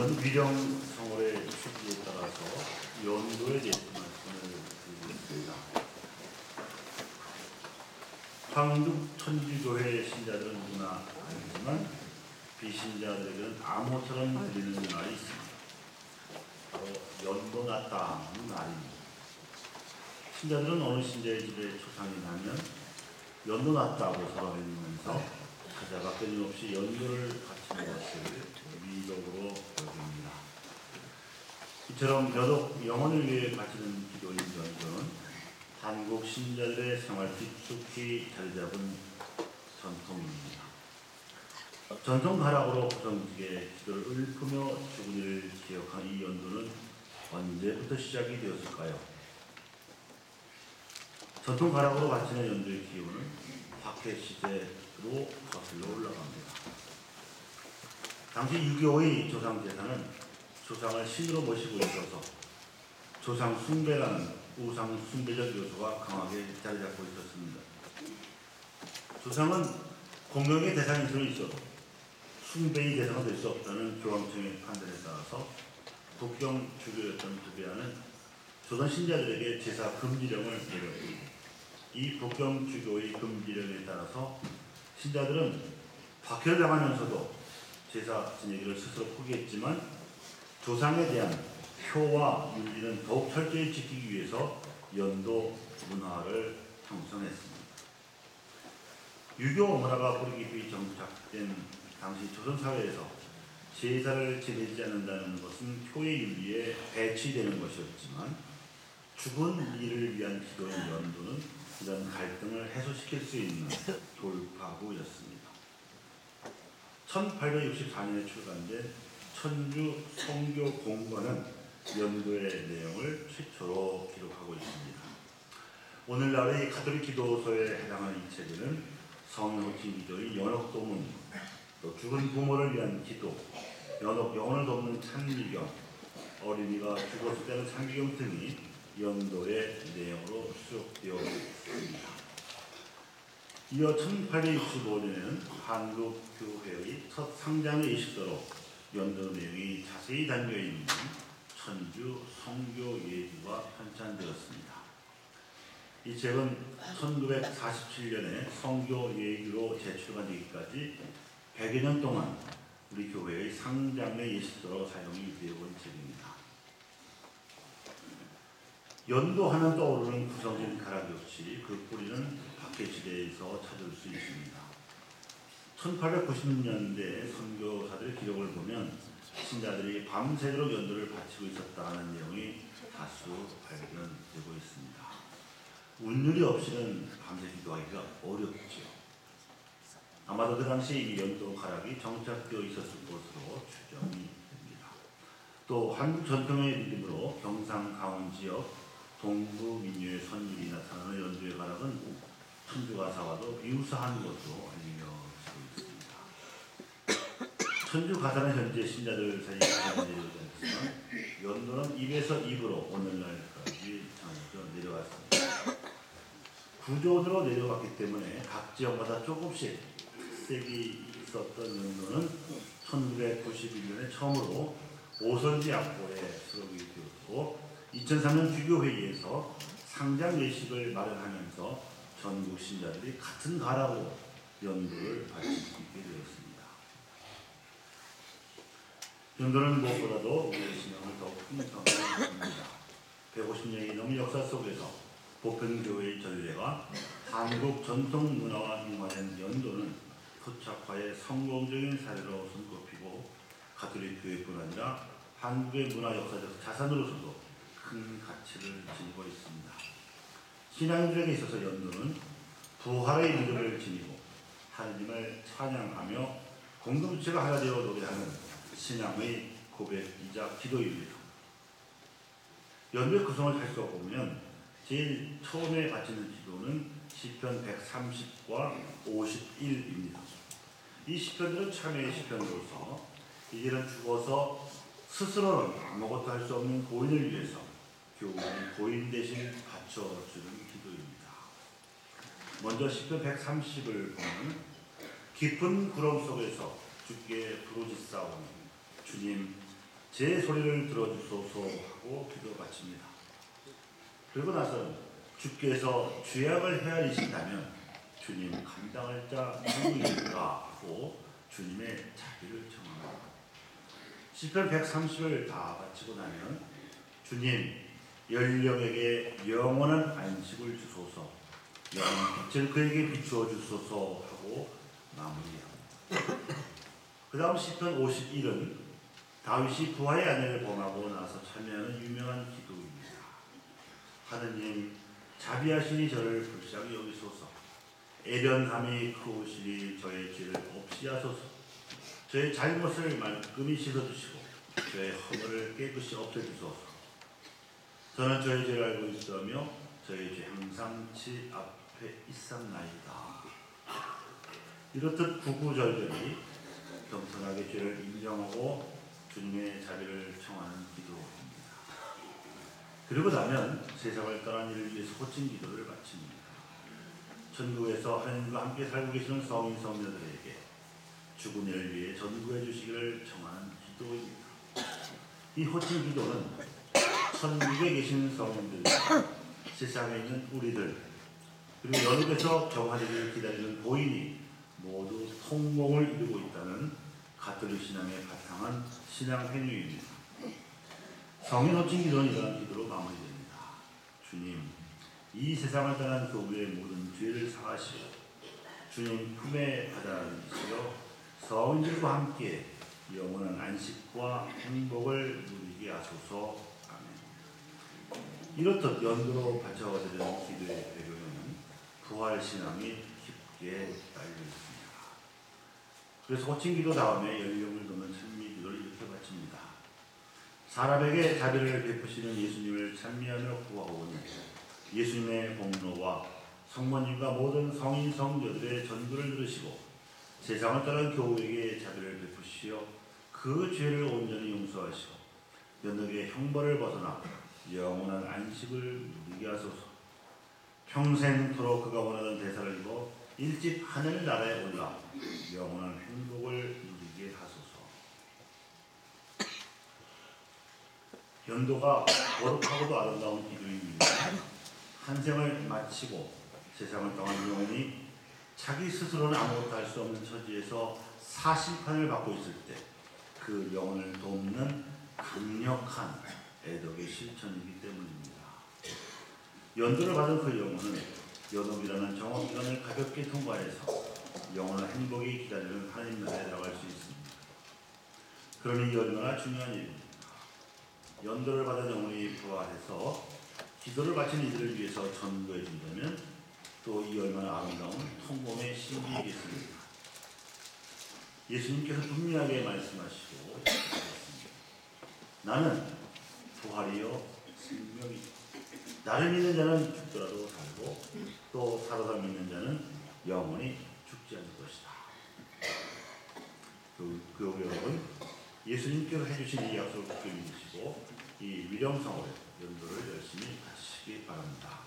연비령 성월의 취지에 따라서 연도에 대해서 말씀을 드리겠습니다. 한국 천주교회 신자들은 누구나 알지만 비신자들에게는 암호처럼 들리는 날이 있습니다. 바로 연도 났다는 날입니다. 신자들은 어느 신자의 집에 초상이 나면 연도 났다고 서로 해주면서 사자가 끊임없이 연도를 바치는 것을 미덕으로 여깁니다. 이처럼 영혼을 위해 바치는 기도인 연도는 한국 신자들의 생활 깊숙이 자리잡은 전통입니다. 전통 가락으로 구성지게 기도를 읊으며 죽은 이를 기억한 이 연도는 언제부터 시작이 되었을까요? 전통 가락으로 바치는 연도의 기원은 박해시대로 거슬러 올라갑니다. 당시 유교의 조상제사는 조상을 신으로 모시고 있어서 조상 숭배라는 우상 숭배적 요소가 강하게 자리잡고 있었습니다. 조상은 공경의 대상일 수는 있어도 숭배의 대상은 될 수 없다는 교황청의 판단에 따라서 국경 주교였던 부배하는 조선 신자들에게 제사 금지령을 내렸습니다. 이 북경 주교의 금지령에 따라서 신자들은 박해를 당하면서도 제사 지내기를 스스로 포기했지만 조상에 대한 효와 윤리는 더욱 철저히 지키기 위해서 연도 문화를 형성했습니다. 유교 문화가 뿌리 깊이 정착된 당시 조선 사회에서 제사를 지내지 않는다는 것은 효의 윤리에 배치되는 것이었지만 죽은 이를 위한 기도인 연도는 이런 갈등을 해소시킬 수 있는 돌파구였습니다. 1864년에 출간된 천주 성교 공관은 연도의 내용을 최초로 기록하고 있습니다. 오늘날의 가톨릭 기도서에 해당하는 이 책에는 성호칭 기도의 연옥도문, 또 죽은 부모를 위한 기도, 영혼을 돕는 찬미경, 어린이가 죽었을 때는 찬미경 등이 연도의 내용으로 수록되어 있습니다. 이어 1865년에는 한국교회의 첫 상장의 예식서로 연도 내용이 자세히 담겨있는 천주 성교예주가 편찬되었습니다. 이 책은 1947년에 성교예주로 제출간되기까지 100여 년 동안 우리 교회의 상장의 예식서로 사용이 되어온 책입니다. 연도하면 떠오르는 구성진 가락 역시 그 뿌리는 박해시대에서 찾을 수 있습니다. 1890년대 선교사들의 기록을 보면 신자들이 밤새도록 연도를 바치고 있었다는 내용이 다수 발견되고 있습니다. 운율이 없이는 밤새 기도하기가 어렵죠. 아마도 그 당시 이 연도 가락이 정착되어 있었을 것으로 추정이 됩니다. 또 한국 전통의 리듬으로 경상 강원 지역 동부 민요의 선율이 나타나는 연도의 가락은 천주가사와도 유사한 것으로 알려지고 있습니다. 천주가사는 현재 신자들 사이에 내려오지 않지만 연도는 입에서 입으로 오늘날까지 전해져 내려왔습니다. 구조로 내려갔기 때문에 각 지역마다 조금씩 색이 있었던 연도는 1991년에 처음으로 오선지 악보에 수록이 되었고 2003년 주교회의에서 상장 예식을 마련하면서 전국 신자들이 같은 가락으로 연도를 바칠 수 있게 되었습니다. 연도는 무엇보다도 우리의 신앙을 더욱 풍성하게 합니다. 150년이 넘은 역사 속에서 보편교회의 전례가 한국 전통 문화와 융화된 연도는 토착화의 성공적인 사례로 손꼽히고 가톨릭 교회뿐 아니라 한국의 문화 역사적 자산으로서도 큰 가치를 지니고 있습니다. 신앙인들에게 있어서 연도는 부활의 믿음을 지니고 하느님을 찬양하며 공동체가 하나 되어 노래하는 신앙의 고백이자 기도입니다. 연도의 구성을 살펴보면 제일 처음에 바치는 기도는 시편 130과 51입니다. 이 시편들은 참회의 시편으로서 이제는 죽어서 스스로는 아무것도 할 수 없는 고인을 위해서 교우는 고인 대신 바쳐주는 기도입니다. 먼저 시편 130을 보면 깊은 구름 속에서 주께 부르짖사오니 주님 제 소리를 들어주소서 하고 기도 바칩니다. 그리고 나서 주께서 죄악을 헤아리신다면 주님 감당할 자 누구일까 하고 주님의 자비를 청합니다. 시편 130을 다 바치고 나면 주님 열령에게 영원한 안식을 주소서, 영원한 빛을 그에게 비추어 주소서 하고 마무리합니다. 그 다음 시편 51은 다윗이 부하의 아내를 범하고 나서 참여하는 유명한 기도입니다. 하느님 자비하시니 저를 불쌍히 여기소서, 애련함이 크우시니 저의 죄를 없이 하소서, 저의 잘못을 말끔히 씻어주시고 저의 허물을 깨끗이 없애주소서. 저는 저의 죄를 알고 있으며 저의 죄 항상 지 앞에 있었나이다. 이렇듯 구구절절히 겸손하게 죄를 인정하고 주님의 자비를 청하는 기도입니다. 그리고 나면 세상을 떠난 이를 위해서 호칭 기도를 마칩니다. 천국에서 하나님과 함께 살고 계시는 성인 성녀들에게 죽은 이를 위해 전구해 주시기를 청하는 기도입니다. 이 호칭 기도는 천국에 계신 성인들, 세상에 있는 우리들, 그리고 연옥에서 경화되기를 기다리는 보인이 모두 통공을 이루고 있다는 가톨릭 신앙에 바탕한 신앙 행위입니다. 성인 호칭 기도는 이러한 기도로 마무리됩니다. 주님, 이 세상을 떠난 교회의 모든 죄를 사하시고 주님 품에 받아주시어 성인들과 함께 영원한 안식과 행복을 누리게 하소서. 이렇듯 연도로 바쳐드리는 기도의 배경에는 부활신앙이 깊게 깔려 있습니다. 그래서 호칭 기도 다음에 연령을 돕는 찬미 기도를 이렇게 바칩니다. 사람에게 자비를 베푸시는 예수님을 찬미하며 구하오니 예수님의 공로와 성모님과 모든 성인 성녀들의 전도를 들으시고 세상을 떠난 교우에게 자비를 베푸시어 그 죄를 온전히 용서하시고 연옥의 형벌을 벗어나 영원한 안식을 누리게 하소서. 평생토록 그가 원하는 대사를 입어 일찍 하늘나라에 올라 영원한 행복을 누리게 하소서. 연도가 거룩하고도 아름다운 기도입니다. 한 생을 마치고 세상을 떠난 영혼이 자기 스스로는 아무것도 할 수 없는 처지에서 사심판을 받고 있을 때 그 영혼을 돕는 강력한 애덕의 실천이기 때문입니다. 연도를 받은 그 영혼은 연옥이라는 정업기간을 가볍게 통과해서 영원한 행복이 기다리는 하나님 나라에 들어갈 수 있습니다. 그러니 얼마나 중요한 일입니다. 연도를 받은 영혼이 부활해서 기도를 바치는 이들을 위해서 전도해 준다면 또 이 얼마나 아름다운 통공의 신비이겠습니까? 예수님께서 분명하게 말씀하시고 나는 부활이요 생명이요, 나를 믿는 자는 죽더라도 살고 또 살아서 믿는 자는 영원히 죽지 않을 것이다. 교회 여러분, 예수님께서 해주신 이 약속을 굳게 믿으시고 이 위령성을 연도를 열심히 하시기 바랍니다.